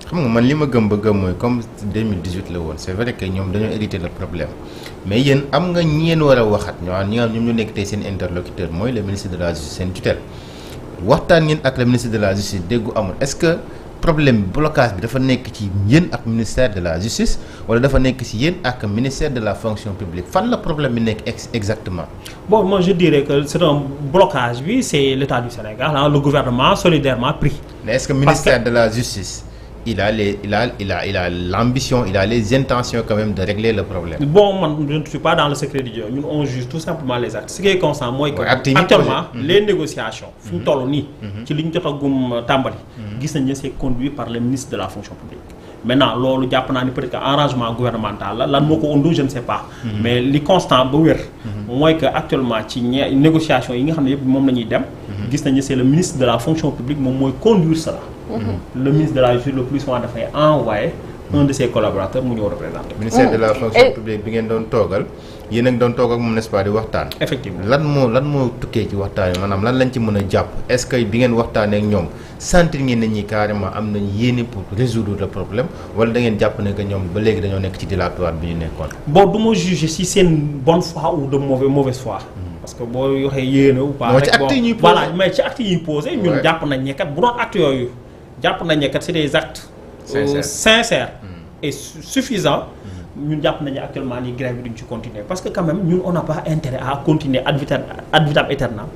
xam nga man li ma gëm ba gëm mooy comme 2018 la woon c'est vrai que ñoom dañoo hérité le problème mais yéen am nga ñeen war a waxat ñoom ñu nekk tey seen interlocuteur mooy le ministre de la justice seen tutelle. waxtaan ngeen ak le ministre de la justice déggu amul est-ce que problème blocage bi dafa nekk ci yéen ak ministère de la justice wala dafa nekk ci yéen ak ministère de la fonction publique fan la problème bi nekk exactement. Bon, moi je dirais que c'est un blocage, oui, c'est l'État du Sénégal, hein, le gouvernement solidairement pris. Mais est-ce que le ministère de la justice il a l'ambition, il a les intentions quand même de régler le problème? Bon, moi, je ne suis pas dans le secret du Dieu. Nous, on juge tout simplement les actes. Ce qui est constant, moi, actuellement, les négociations, c'est conduit par le ministre de la fonction publique. Maintenant, lolu japp na ni peut-être arrangement gouvernemental la lan moko undu je ne sais pas. Mais li constant ba wër moy que actuellement ci négociation yi nga xamné yépp mom lañuy dem gis nañu c'est le ministre de la fonction publique mom moy conduire cela. Le ministre de la justice le plus souvent da fay envoyer un de ses collaborateurs mu ñeu représenter. Ministère de la fonction publique bi ngeen doon togal yéen ak doon toog ak moom n'est-ce pas di waxtaan. Effectivement lan moo tukkee ci waxtaan yi maanaam lan lañ ci mën a jàpp est-ce que bi ngeen waxtaanee ak ñoom sentir ngeen ne ñi carrément am nañ yéene pour résoudre le problème wala da ngeen jàpp ne que ñoom ba léegi dañoo nekk ci dilatoire bi ñu nekkoon. Bon du ma juger si c'est une bonne foi ou de mauvaise foi. Parce que boo waxee yéene ou pas. ci actes yi ñuy posé voilà mais ci actes yi ñuy posé. ñun jàpp nañ ne kat bu doon actes yooyu jàpp nañ ne kat c'est des actes. sincères et suffisants. Nous avons actuellement une grève de continuer parce que quand même nous on n'a pas intérêt à continuer ad vitam aeternam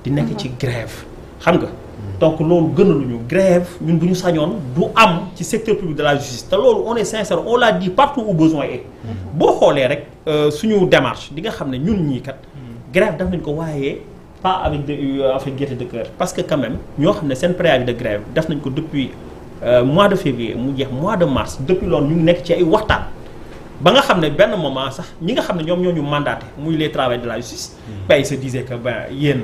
di nekk ci grève xam nga donc loolu gënaluñu grève ñun bu ñu sañoon du am ci secteur public de la justice te loolu on est sincère on l'a dit partout où besoin est boo xoolee rek suñu démarche di nga xam ne ñun ñii kat grève daf nañ ko waaye pas avec gaieté de cœur parce que quand même ñoo xam ne seen préavis de grève def nañ ko depuis mois de février mu jeex mois de mars depuis loolu ñu ngi nekk ci ay waxtaan ba nga xam ne benn moment sax ñi nga xam ne ñoom ñoo ñu mandaté muy les travailleurs de la justice ben ils se disaient que ben yéen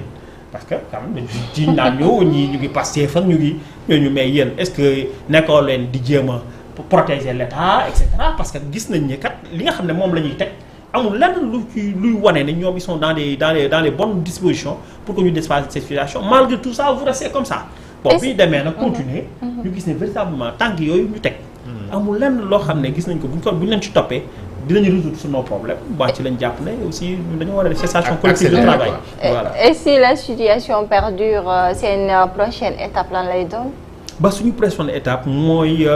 parce que quand même ci naan ñoo ñii ñu ngi Pastef ak ñu ngi ñooñu mais yéen est-ce que nekkoo leen di jéem a protéger l'État et cetera parce que gis nañ ne kat li nga xam ne moom la ñuy teg amul lenn lu ci luy wane ne ñoom ils sont dans les bonnes dispositions pour que ñu dépasser cette situation malgré tout ça vous restez comme ça bon bi demee nag continuer ñu gis ne véritablement tànk yooyu ñu teg amul lenn loo xam ne gis nañ ko buñ leen ci toppee dinañu résoudre sur nos problèmes ba ci lañ jàpp ne aussi dañoo war a def cessation collective de travail. Voilà. Et si la situation perdure c'est une prochaine étape lan lay doon. ba suñu prochaine étape mooy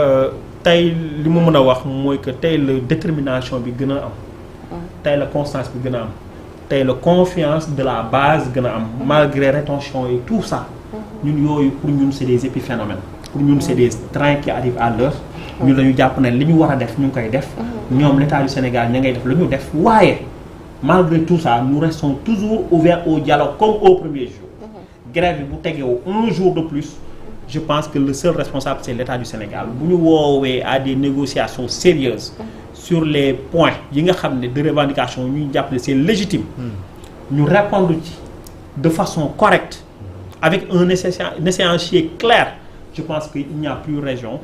tey li ma mën a wax mooy que tey la détermination bi gën a am. tey la constance bi gën a am. tey la confiance de la base gën a am malgré rétention et tout ça. ñun yooyu pour ñun c'est des épiphénomènes. pour ñun c'est des trains qui arrivent à l'heure ñu lañu jàpp ne li ñu war a def ñu ngi koy def ñoom l'État du Sénégal ña ngay def lu ñu def waaye malgré tout ça nous restons toujours ouverts au dialogue comme au premier jour grève bi bu tegeewu un jour de plus je pense que le seul responsable c'est l'État du Sénégal bu ñu woowee à des négociations sérieuses sur les points yi nga xam ne de revendication ñuy jàpp ne c'est légitime ñu répondre ci de façon correcte avec un échéancier clair je pense qu'il n'y a plus raison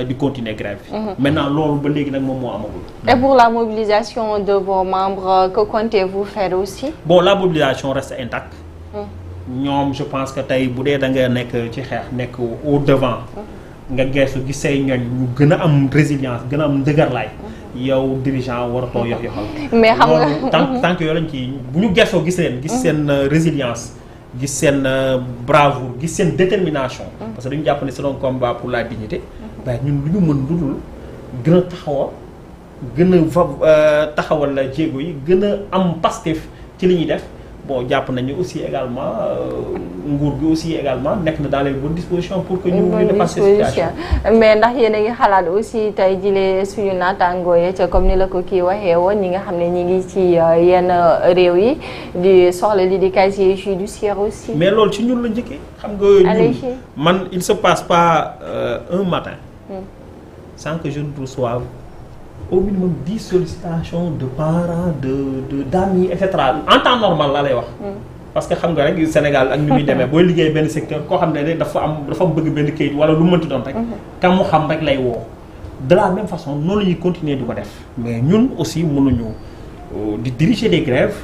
de continuer grève. Maintenant, l'on ba légui nak mom mo amagul. Et pour la mobilisation de vos membres, que comptez-vous faire aussi? Bon, la mobilisation reste intacte. Ñom je pense que tay boudé da nga nek ci xex nek au devant. Nga gessu gi say ñoñ ñu gëna am résilience, gëna am ndëgërlay. Yow dirigeant warato yox yoxal. Mais xam nga tant que yo lañ ci buñu gesso gis leen gis sen résilience. Gis seen bravoure gis seen détermination parce que dañu jàpp ne c'est un combat pour la dignité waaye ñun lu ñu mën lu dul gën a taxawal gën a taxawal la jéego yi gën a am Pastef ci li ñuy def bon jàpp nañu aussi également nguur gi aussi également nekk na dans les bonnes dispositions pour que ñu dépasser cette situation mais ndax yéen a ngi xalaat aussi tey jëlee suñu naataangoo yi ca comme ni la ko kii waxee woon ñi nga xam ne ñi ngi ci yenn réew yi di soxla li di casier judiciaire aussi. mais loolu ci ñun la njëkkee xam nga ñun man il se passe pas un matin sans que je ne reçoive au minimum 10 sollicitations de parents d'amis etc. en temps normal laa lay wax parce que xam nga rek Sénégal ak ñu muy demee booy liggéey benn secteur koo xam ne dafa am bëgg benn kayit wala lu mënti doon rek kam mu xam rek lay woo de la même façon noonu la ñuy continuer di ko def mais ñun aussi mënuñu di diriger des grèves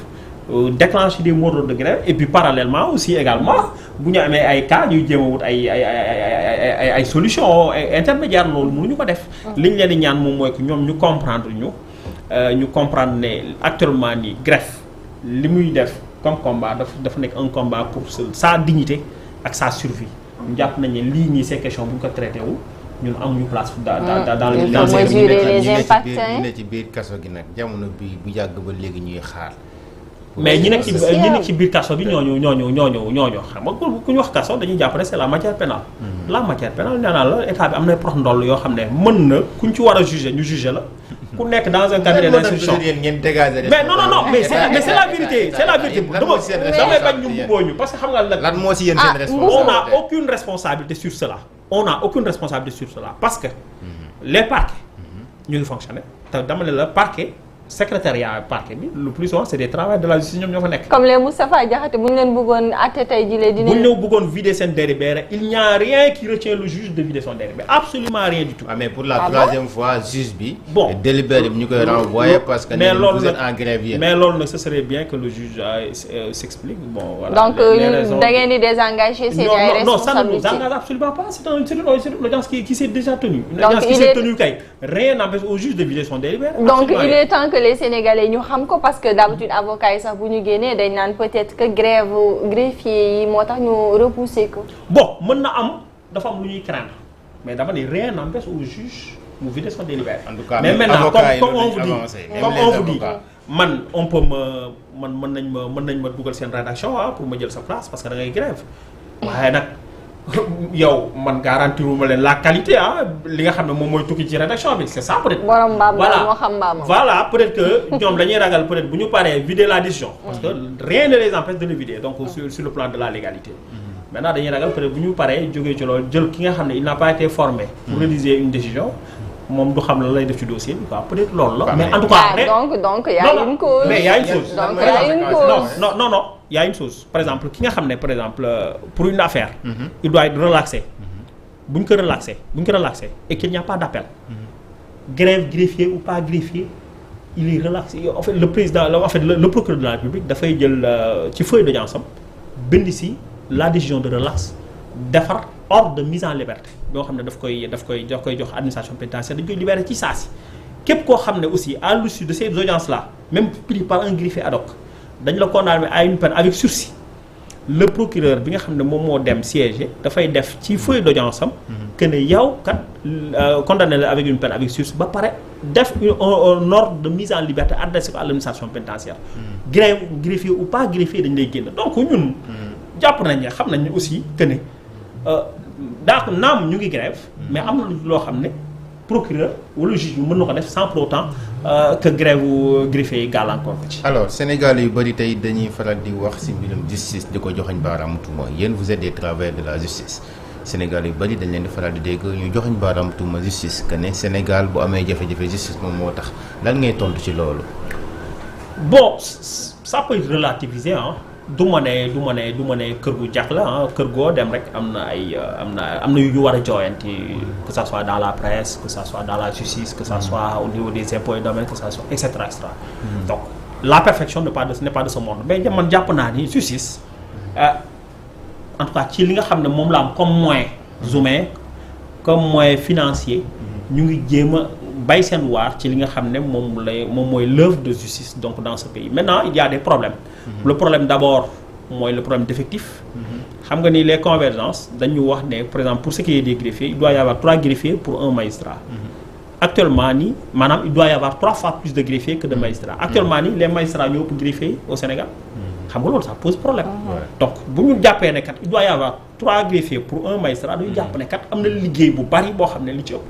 déclencher des mots de grève et puis parallèlement aussi également bu ñu amee ay cas ñuy jéem a wut ay solutions intermédiaires loolu mënuñu ko def liñ leen di ñaan moom mooy que ñoom ñu comprendre ñu comprendre ne actuellement nii grève li muy def comme combat dafa nekk un combat pour sa dignité ak sa survie ñu jàpp nañ ne lii nii ces questions bu ñu ko traité wu ñun amuñu place dans il faut mesurer les impacts. ñu ne ci biir kaso gi nag jamono bi bu yàgg ba léegi ñuy xaar. mais ñi nekk ci biir kaso bi ñooñu xam nga ku ñu wax kaso dañuy jàpp ne c'est la matière pénale. la matière pénale nee naa la état bi am na prox ndoll yoo xam ne mën na kuñ ci war a juger ñu juger la. ku nekk dans un cabinet d'instruction mais non mais c'est la vérité c'est la vérité damay bañ ñu mbubboo ñu parce que xam nga lan moo ci yéen seen responsabilité on n'a aucune responsabilité sur cela parce que les parquets ñu ngi fonctionner te dama ne la parquet secrétariat parquet bi le plus souvent c'est des travailleurs de la justice ñoom ñoo fa nekk. comme les Moustapha Diakhaté bu ñu leen bëggoon àtte tey jii dinañ. bu ñu bëggoon vider seen délibéré il n'y a rien qui retient le juge de vider son délibéré absolument rien du tout. Ah mais pour la troisième fois juge bi. bon délibéré bi ñu koy renvoyer parce que. mais loolu vous êtes en grève yéen. mais loolu nag ce serait bien que le juge s'explique bon voilà. donc da ngeen di désengager seen ay responsabilités. non ça ne nous engage absolument pas c'est une audience qui s'est déjà tenue. une audience qui s'est tenue kay rien n'empêche au juge de vider son délibéré. donc il est temps que les Sénégalais ñu xam ko parce que d'habitude avocats yi sax bu ñu génnee dañ naan peut-être que grève greffier yi moo tax ñu repousser ko. bon mën na am dafa am lu ñuy craindre mais dama ne rien n'empêche au juge mu vider son délibéré. en tout cas mais maintenant comme on vous dit man on peut mën nañ ma dugal seen rédaction pour ma jël sa place parce que da ngay grève waaye nag. yow man garantiruma leen la qualité li nga xam ne moom mooy tukki ci rédaction bi c'est ça peut-être. borom mbaam moo xam mbaam. voilà peut-être que ñoom dañuy ragal peut-être bu ñu paree vider la décision. parce que rien ne les empêche de le vider donc sur le plan de la légalité. maintenant dañuy ragal peut-être bu ñu paree jógee ci loolu jël ki nga xam ne il n'a pas été formé. pour rédiger une décision moom du xam la lay def ci dossier bi quoi peut-être loolu la. mais en tout cas donc y a une cause. mais y a une chose. donc y a une cause. non. Il y a une chose par exemple ki nga xam ne par exemple pour une affaire. il doit être relaxé. bu ñu ko relaxé et qu'il n'y a pas d'appel. grève greffier ou pas greffier il est relaxé en fait le président le procureur de la République dafay jël ci feuille d'audience am bind si la décision de relax defar ordre de mise en liberté boo xam ne daf koy jox administration pénitentiaire dañ koy libérer ci saa si képp koo xam ne aussi à l'issue de ces audiences là même pris par un greffier ad hoc. dañ la condamné à une peine avec sursis le procureur bi nga xam ne moom moo dem siéger dafay def ci feuille d'audience am que ne yow kat condamné la avec une peine avec sursis ba pare def un ordre de mise en liberté adressé à l'administration pénitentiaire greffier ou pas greffier dañ lay génn donc ñun jàpp nañ ne xam nañ aussi que ne daa naam ñu ngi grève mais am na loo xam ne procureur wala juge bi mën na ko def sans pour autant que grève greffier yi gàllankoor ko ci. alors Sénégal yu bëri tey dañuy faral di wax ci mbirum justice di ko joxoñ baaraamu tuuma yéen vous êtes des travailleurs de la justice Sénégal yu bëri dañ leen di faral di dégg ñu joxoñ baaraamu tuuma justice que ne Sénégal bu amee jafe-jafe justice moom moo tax lan ngay tontu ci loolu. bon ça peut être relativisé du ma ne kër gu jax la kër goo dem rek am na yu ñu war a jooyanti que ça soit dans la presse que ça soit dans la justice que ça soit au niveau des impôts et domaines que ça soit et cetera. donc la perfection n'est pas de ce monde mais man jàpp naa ni justice en tout cas ci li nga xam ne moom la am comme moyen humain comme moyen financier ñu ngi jéem a bay seen waar ci li nga xam ne moom mooy l'œuvre de justice donc dans ce pays maintenant il y a des problèmes. Le problème d'abord mooy le problème d'effectif. xam nga ni les convergences dañu wax ne par exemple pour ce qui est des greffiers il doit y avoir 3 greffiers pour un magistrat. actuellement nii maanaam il doit y avoir 3 fois plus de greffiers que de magistrats. actuellement nii les magistrats ñoo ëpp greffiers au Sénégal. xam nga loolu ça pose problème. donc bu ñu jàppee ne kat il doit y avoir 3 greffiers pour un magistrat dañu jàpp ne kat am na liggéey bu bari boo xam ne li ci ëpp.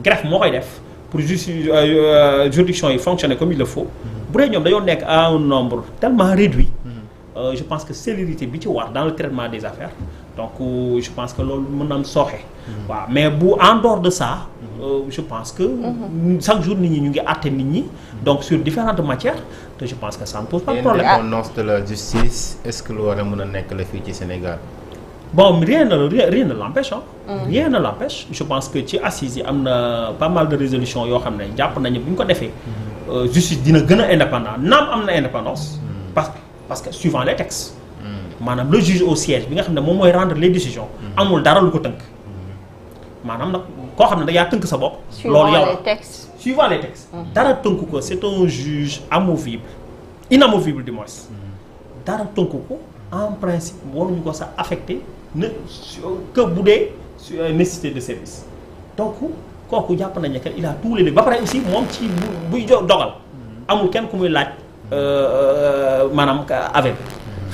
greffe moo koy def pour juridiction yi fonctionner comme il le faut. bu dee ñoom dañoo nekk à un nombre tellement réduit. je pense que célérité bi ci war dans le traitement des affaires donc je pense que loolu mën na am sooxe. waaw mais bu en dehors de ça. je pense que. chaque jour nit ñi ñu ngi àtte nit ñi. donc sur différentes matières te je pense que ça ne pose pas de problème. l'indépendance de la justice est-ce que lu war a mën a nekk la fii ci Sénégal. bon rien ne l'empêche rien ne l'empêche je pense que ci assises yi am na pas mal de résolutions yoo xam ne jàpp nañu bu ñu ko defee. justice dina gën a indépendant naam am na indépendance. parce que suivant les textes. maanaam le juge au siège bi nga xam ne moom mooy rendre les décisions. amul dara lu ko tënk. maanaam nag koo xam ne da yaa tënk sa bopp. loolu yow suivant les textes. dara tënk ko c'est un juge inamovible du moins. dara tënk ko en principe waruñu ko sax affecté ne que bu dee nécessité de service. donc kooku jàpp nañu que il a tous les ba pare aussi moom ci buy dogal amul kenn ku muy laaj maanaam avec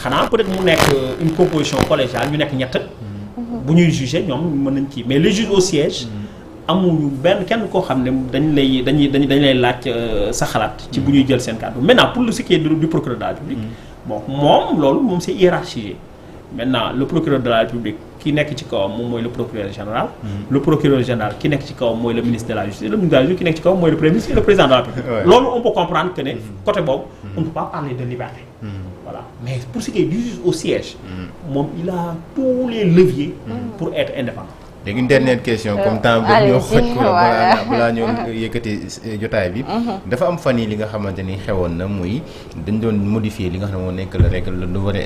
xanaa peut-être mu nekk une composition collégiale ñu nekk ñett bu ñuy juger ñoom mën nañ ci mais les juges au siège amuñu benn kenn koo xam ne dañ lay laaj sa xalaat ci bu ñuy jël seen kàddu maintenant pour ce qui est du procureur de la République bon moom loolu moom c'est hiérarchisé maintenant le procureur de la République ki nekk ci kawam moom mooy le procureur général le procureur général ki nekk ci kawam mooy le ministre de la justice le ministre de la justice ki nekk ci kawam mooy le premier ministre et le président de la République loolu on peut comprendre que ne côté boobu on ne peut pas parler de liberté voilà mais pour ce qui est du juge au siège moom il a tous les leviers pour être indépendant léegi une dernière question comme temps bi ñoo xoj ko balaa ñoo yëkkati jotaay bi dafa am fan yi li nga xamante ni xewoon na muy dañ doon modifier li nga xam ne moo nekk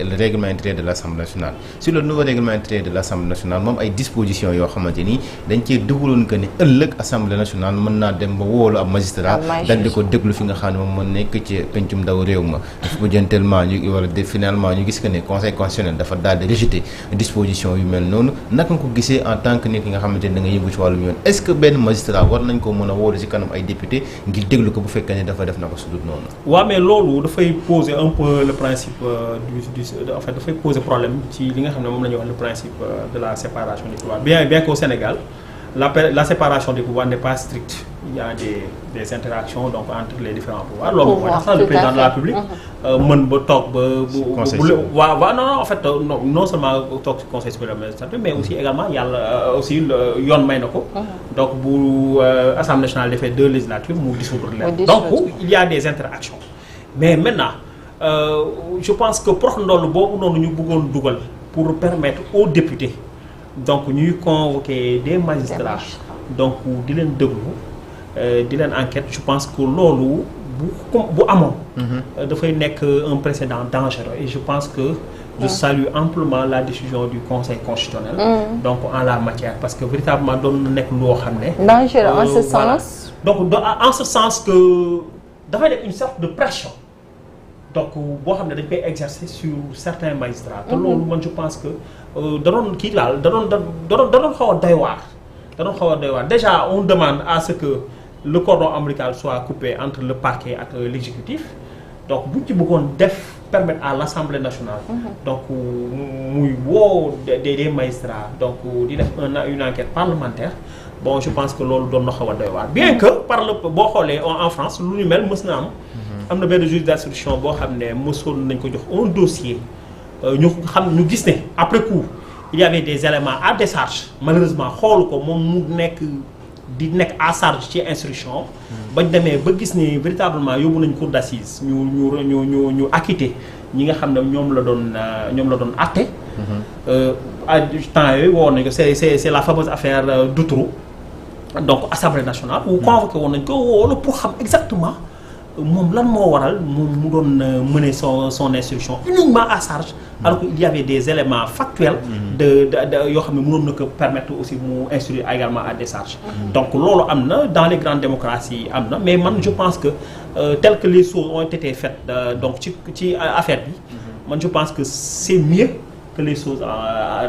le règlement intérieur de l'Assemblée nationale sur le nouveau règlement intérieur de l'Assemblée nationale moom ay dispositions yoo xamante ni dañ cee dugaloon que ne ëllëg Assemblée nationale mën naa dem ba wóolu ab magistrat dal di ko déglu fi nga xam ne moom moo nekk ci pencum ndaw réew ma dafa bu jëntellement ñu wala finalement ñu gis que ne conseil constitutionnel dafa daal di rejeter disposition yu mel noonu naka nga ko gisee en tant que nit ki nga xamante ne da nga yëngu ci wàllum yoon est-ce que benn magistrat war nañ ko mën a wóolu ci kanam ay député ngir déglu ko bu fekkee ne dafa def na ko sudut noonu. waaw mais loolu dafay poser un peu le principe en fait dafay poser problème ci li nga xam ne moom la ñuy wax le principe de la séparation des pouvoirs bien qu'au Sénégal la séparation des pouvoirs n'est pas stricte il y a des interactions donc entre les différents pouvoirs loolu mooy tax le président de la République mën ba toog ba waaw non en fait non seulement toog ci conseil supérieur administratif mais aussi également yàlla aussi yoon may na ko donc bu Assemblée nationale defee 2 législatures mu dissoudre leen donc il y a des interactions mais maintenant je pense que prox ndoll boobu noonu ñu bëggoon dugal pour permettre aux députés donc ñuy convoquer des magistrats donc di leen déglu di leen enquête je pense que loolu bu amoon dafay nekk un précédent dangereux et je pense que je salue amplement la décision du conseil constitutionnel donc en la matière parce que véritablement doon na nekk loo xam ne dangereux en ce sens donc en ce sens que dafay nekk une sorte de pression donc boo xam ne dañ koy exercer sur certains magistrats te loolu man je pense que da doon kii daal da doon xaw a doy waar déjà on demande à ce que le cordon ombilical soit coupé entre le parquet ak l'exécutif donc buñ ci bëggoon permettre à l'Assemblée nationale donc muy woo des magistrats donc di def une enquête parlementaire bon je pense que loolu doon na xaw a doy waar bien que boo xoolee en France lu ñu mel mës na am na benn juge d'instruction boo xam ne mësoon nañ ko jox un dossier ñu gis ne après coup il y avait des éléments à décharge malheureusement xoolu ko moom mu nekk à charge ci instruction bañ demee ba gis ne véritablement yóbbu nañ cour d'assises ñu acquitté ñi nga xam ne ñoom la doon àtte à temps yooyu woon nañ ko c'est la fameuse affaire d'Outrou donc Assemblée nationale où convoqué woon nañ ko woolu pour xam exactement moom lan moo waral mu doon mener son instruction uniquement à charge alors qu'il y avait des éléments factuels de yoo xam ne mënoon na ko permettre aussi mu instruire également à décharge donc loolu am na dans les grandes démocraties am na mais man je pense que tel que les choses ont été faites donc ci affaire bi man je pense que c'est mieux que les choses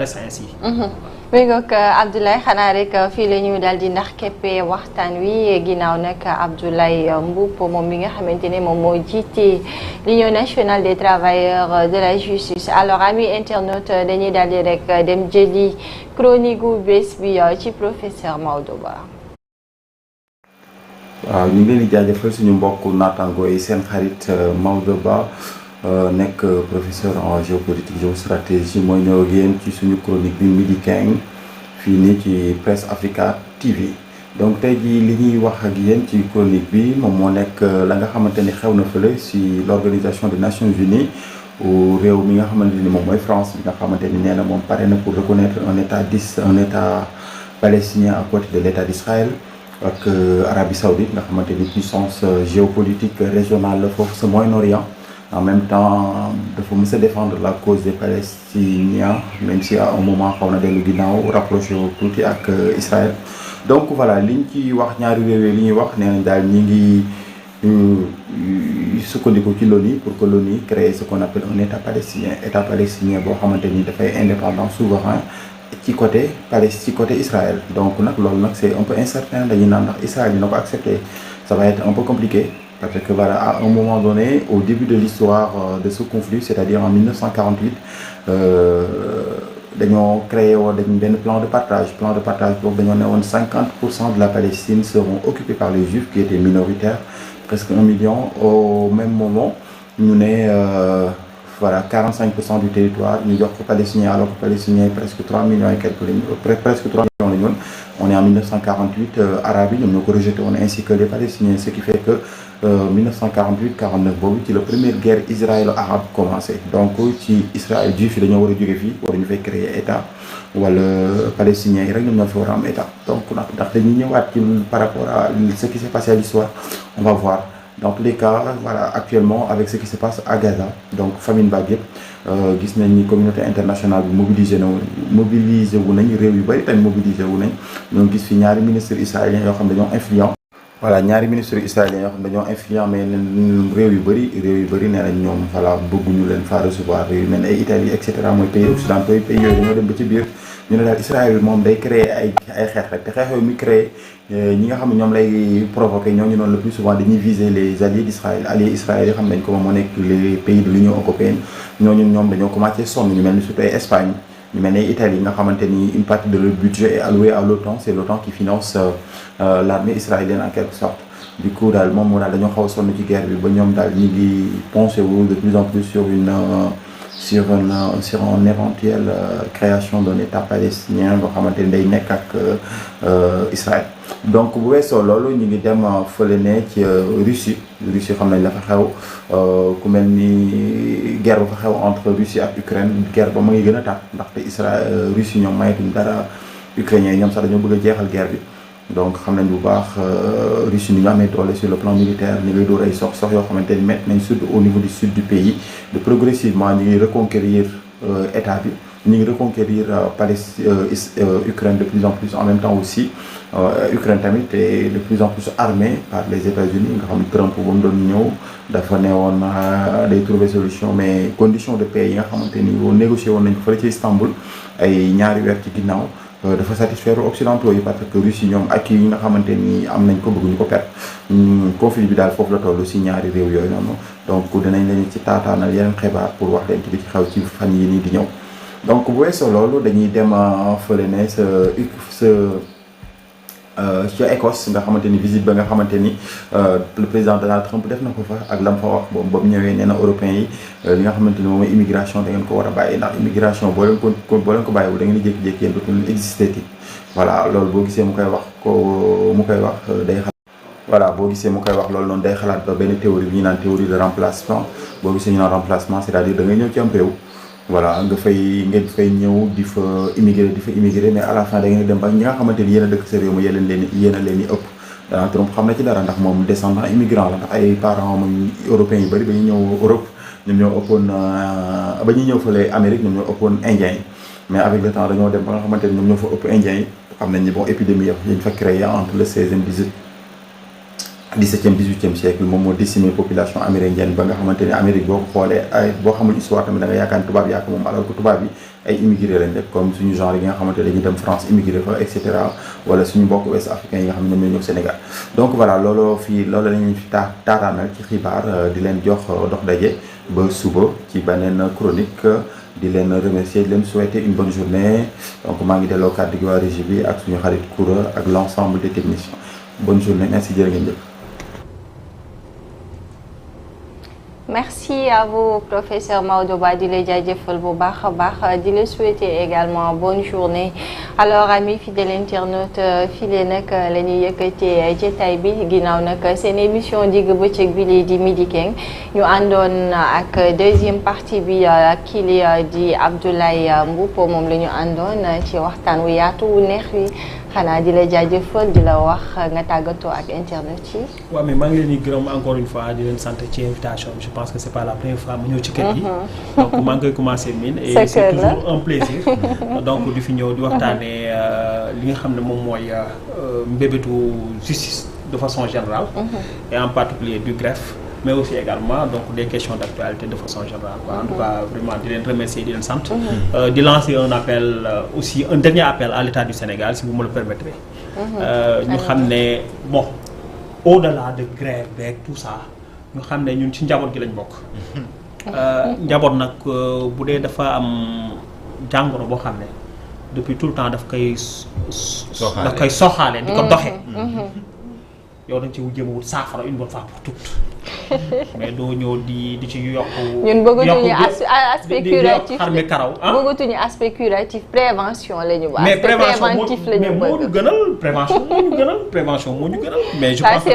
restent ainsi mi ngoog Abdoulaye xanaa rek fii la ñu daal di ndax keppee waxtaan wi ginnaaw nag Abdoulaye Mboup moom mi nga xamante ne moom moo jiite l'Union nationale des travailleurs de la justice alors amis internautes dañuy daal di rek dem jëli chronique gu bés bi ci professeur Maodo Ba. waaw ñu ngi leen di jaajëfal suñu mbokk naataango yi seen xarit Maodo Ba nekk professeur en géopolitique géostratégie mooy ñëw ak yéen ci suñu chronique bi midi 15 fii nii ci Presse Africa TV donc tey jii li ñuy wax ak yéen ci chronique bi moom moo nekk la nga xamante ni xew na fële si l'Organisation des Nations Unies réew mi nga xamante ni moom mooy France bi nga xamante ni nee na moom pare na pour reconnaître un état palestinien à côté de l'état d'Israël ak Arabie Saoudite nga xamante ni puissance géopolitique régionale la foofu sa Moyen-Orient en même temps dafa mës a défendre la cause des Palestiniens même si à un moment xaw na dellu ginnaaw rapproché tuuti ak Israël donc voilà liñ ci wax ñaari réew li ñuy wax nee nañ daal ñi ngi sukkandiku ci l'ONU pour que l'ONU crée ce qu'on appelle un état palestinien boo xamante ni dafay indépendant souverain ci côté Palestine ci côté Israël donc nag loolu nag c'est un peu incertain dañuy naan ndax Israël dina ko accepter ça va être un peu compliqué parce que voilà à un moment donné au début de l'histoire de ce conflit c'est-à-dire en 1948 dañoo créé woon dañ benn plan de partage boobu dañoo ne woon 50% de la Palestine seront occupés par les Juifs qui étaient minoritaires presque 1 million au même moment ñu ne voilà 45% du territoire ñu jox ko Palestiniens alors que Palestiniens presque 3 millions et quelques lañu presque 3 millions la ñu woon on est en 1948 arabes yi ñoom ñoo ko rejeté woon ainsi que les Palestiniens ce qui fait que 1948-49 boobu ci la première guerre israélo-arabe commencé donc ci Israël juif yi dañoo war a jóge fii war ñu fay créer état wala palestiniens yi rek ñoom ñoo fi war a am état donc ndax dañuy ñëwaat ci par rapport à ce qui s'est passé à l'histoire on va voir dans tous les cas voilà actuellement avec ce qui se passe à Gaza donc famine baag yëpp gis nañ ni communauté internationale bi mobilisé wu nañ réew yu bari tamit mobilisé wu nañ ñoo gis fi ñaari ministres israéliens yoo xam dañoo influent voilà ñaari ministres israéliens yoo xam dañoo influent mais réew yu bëri nee nañ ñoom voilà bëgguñu leen fa recevoir réew yu mel ne ay Italie et cetera mooy pays occidentaux yi pays yooyu dañoo dem ba ci biir ñu ne daal Israël moom day créer ay xeex rek te xeex yooyu muy créer ñi nga xam ne ñoom lay provoquer ñooñu noonu le plus souvent dañuy viser les alliés d'Israël alliés Israël yi xam nañ ko moom moo nekk les pays de l'Union européenne ñoom dañoo commencé sonn ñu mel ni surtout ay Espagne ñu mel ne Italie nga xamante ni une partie de leur budget est allouée à l'OTAN c'est l'OTAN qui finance l'armée israélienne en quelque sorte du coup daal moom moo daal dañoo xaw a sonn ci guerre bi ba ñoom daal ñu ngi penché wu de plus en plus sur une éventuelle création d'un état palestinien boo xamante ni day nekk ak Israël donc bu weesoo loolu ñu ngi dem fële ne ci Russie xam nañ la fa xew ku mel ni guerre ba fa xew entre Russie ak Ukraine guerre ba ma ngi gën a tàkk ndaxte Russie ñoom mayatuñ dara ukrainiens yi ñoom sax dañoo bëgg a jeexal guerre bi donc xam nañ bu baax Russie ni ñu amee doole sur le plan militaire ñu ngi dóor ay sox yoo xamante ni mettre nañ surtout au niveau du sud du pays de progressivement ñu ngi reconquérir état bi ñu ngi reconquérir Ukraine de plus en plus en même temps aussi Ukraine tamit est de plus en plus armée par les États-Unis nga xam ne Trump ba mu doon ñëw dafa ne woon day trouver solution mais conditions de paix yi nga xamante ni négocié woon nañ ko fële ci Istanbul ay ñaari weer ci ginnaaw dafa satisfaire occidentaux yi parce que Russie ñoom ak yi nga xamante ni am nañ ko bëgguñu ko perdre conflit bi daal foofu la toll si ñaari réew yooyu noonu donc dinañ leen ci taataanal yeneen xibaar pour wax leen ci li ci xew ci fan yi nii di ñëw donc bu weesoo loolu dañuy dem fële ne ci Écosse nga xamante ni visite ba nga xamante ni le président Donald Trump def na ko fa ak lam fa wax boobu ba mu ñëwee nee na européens yi li nga xamante ni moom mooy immigration da ngeen ko war a bàyyi ndax immigration boo leen ko bàyyiwul da ngeen di jékki-jékki yéen dootul existé ti voilà loolu boo gisee mu koy wax day xalaat voilà boo gisee mu koy wax loolu noonu day xalaat ba benn théorie bi ñu naan théorie de remplacement boo gisee ñu naan remplacement c'est-à-dire da ngay ñëw ci am réew voilà ngeen fay ñëw di fa immigré mais à la fin da ngeen dem ba ñi nga xamante ni yéen a dëkk sa réew ma yéen a leen di ëpp Donald Trump xam na ci dara ndax moom descendant immigrant la ndax ay parents moom européens yu bëri ba ñu ñëw Europe ñoom ñoo ëppoon ba ñuy ñëw fële Amérique ñoom ñoo ëppoon indiens yi mais avec le temps dañoo dem ba nga xamante ni ñoom ñoo fa ëpp indiens yi xam nañ ni bon épidémie yañ fa créé entre le 16e 17e 18e siècle moom moo décimé population amérindienne ba nga xamante ni Amérique boo ko xoolee boo xamul histoire tamit da nga yaakaar ni tubaab yaa ko moom alors que tubaab yi ay immigré lañ rek comme suñu genre yi nga xamante dañuy dem France immigré fa et cetera wala suñu mbokk ouest africains yi nga xam ne ñoom ñoo ñëw Sénégal donc voilà loolu lañu fi taataanal ci xibaar di leen jox dox daje ba suba ci beneen chronique di leen remercier di leen souhaiter une bonne journée donc maa ngi delloo kàddu gi waa régie bi ak suñu xarit Koura ak l'ensemble des techniciens bonne journée merci jërë ngeen jëf. Merci à vous professeur Maodo Ba di la jaajëfal bu baax a baax di la souhaiter également bonne journée alors amis fidèles internautes file nag la ñuy yëkkatee jotaay bi ginnaaw nag seen émission digg bëccëg bi lii di Midi King ñu àndoon ak deuxième partie bi kii di Abdoulaye Mboup moom la ñu àndoon ci waxtaan wu yaatu wu neex wi xanaa di la jaajëfal di la wax nga tàggatoo ak internet yi. waaw mais maa ngi leen di gërëm encore une fois di leen sant ci invitation je pense que c'est pas la première fois mu ñëw ci kër gi. donc maa ngi koy commencer miin. et c'est toujours un plaisir. donc di fi ñëw di waxtaanee li nga xam ne moom mooy mbébétu justice de façon générale. et en particulier du greffe. mais aussi également donc des questions d'actualité de façon générale quoi. En tout cas vraiment di leen remercier di leen sant. Di lancer un appel aussi un dernier appel à l'État du Sénégal si vous me le permettrez. ñu xam ne bon au-delà de grève beeg tout ça ñu xam ne ñun ci njaboot gi lañ bokk. Njaboot nag bu dee dafa am jàngoro boo xam ne depuis tout le temps daf koy soxaale di ko doxe yow dañ ci jéem a wut saafara une bonne fois pour toutes mais doo ñëw di ci yokk ñun bëggatuñu aspect curatif xar mi karaw bëggatuñu aspect curatif prévention la ñu mais prévention moo ñu gënal prévention moo ñu gënal mais je pense que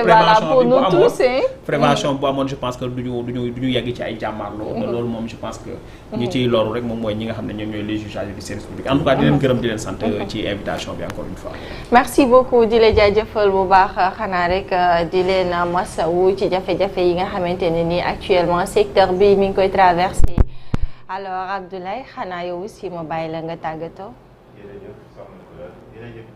prévention bu amoon je pense que duñu yegg ci ay jàmmaarloo te loolu moom je pense que ñi ciy loru rek moom mooy ñi nga xam ne ñoom ñooy les juges du service public en tout cas di leen gërëm di leen sant ci invitation bi encore une fois merci beaucoup di la jaajëfal bu baax xanaa rek di leen masawu ci jafe-jafe yi nga xamante ne nii actuellement secteur bi mi ngi koy traversé alors Abdoulaye xanaa yow aussi ma bàyyi la nga tàggatoo. jërëjëf soxna Koula jërëjëf